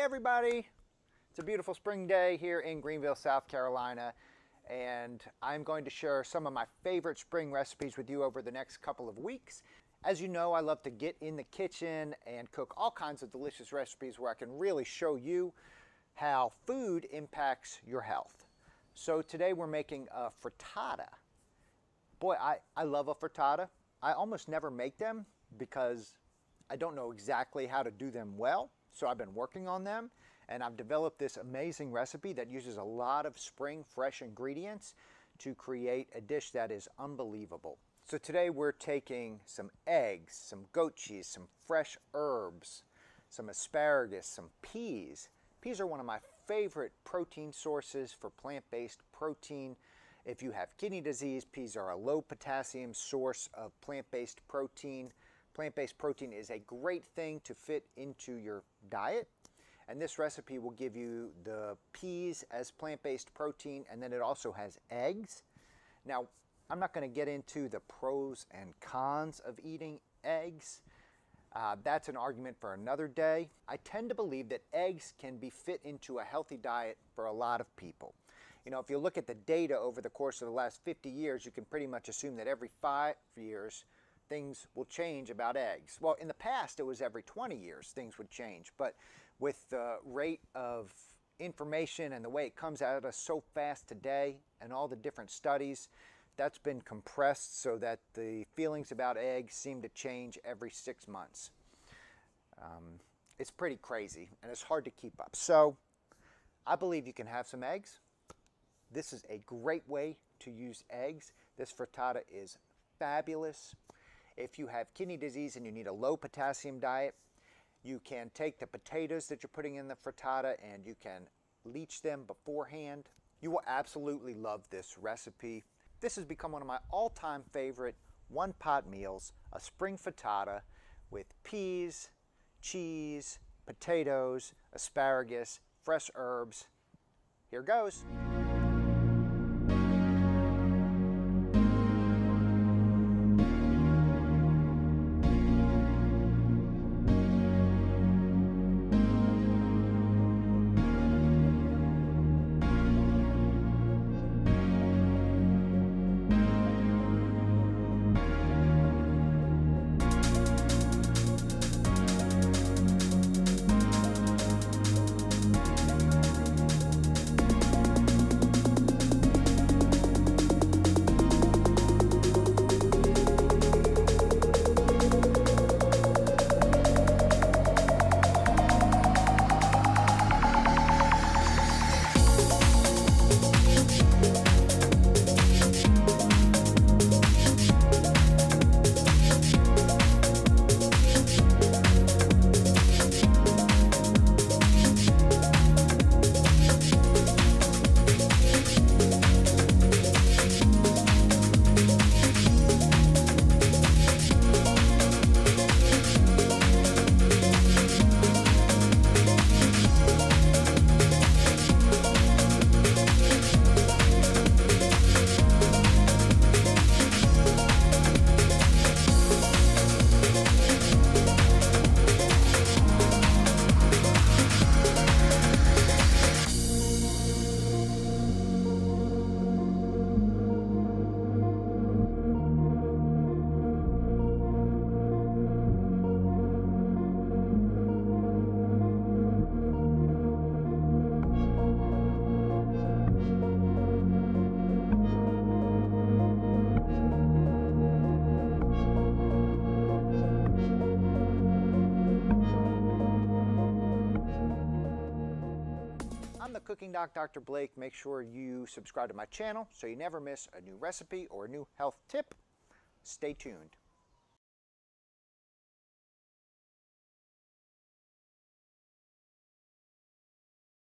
everybody, it's a beautiful spring day here in Greenville, South Carolina, and I'm going to share some of my favorite spring recipes with you over the next couple of weeks. As you know, I love to get in the kitchen and cook all kinds of delicious recipes where I can really show you how food impacts your health. So today we're making a frittata. Boy, I love a frittata. I almost never make them because I don't know exactly how to do them well. So I've been working on them, and I've developed this amazing recipe that uses a lot of spring fresh ingredients to create a dish that is unbelievable. So today we're taking some eggs, some goat cheese, some fresh herbs, some asparagus, some peas. Peas are one of my favorite protein sources for plant-based protein. If you have kidney disease, peas are a low potassium source of plant-based protein. Plant-based protein is a great thing to fit into your diet, and this recipe will give you the peas as plant-based protein, and then it also has eggs. Now, I'm not going to get into the pros and cons of eating eggs. That's an argument for another day. I tend to believe that eggs can be fit into a healthy diet for a lot of people. You know, if you look at the data over the course of the last 50 years, you can pretty much assume that every 5 years, things will change about eggs. Well, in the past, it was every 20 years things would change. But with the rate of information and the way it comes at us so fast today and all the different studies, that's been compressed so that the feelings about eggs seem to change every 6 months. It's pretty crazy, and it's hard to keep up. So I believe you can have some eggs. This is a great way to use eggs. This frittata is fabulous. If you have kidney disease and you need a low potassium diet, you can take the potatoes that you're putting in the frittata and you can leach them beforehand. You will absolutely love this recipe. This has become one of my all-time favorite one-pot meals, a spring frittata with peas, cheese, potatoes, asparagus, fresh herbs. Here goes. I'm the Cooking Doc, Dr. Blake. Make sure you subscribe to my channel so you never miss a new recipe or a new health tip. Stay tuned.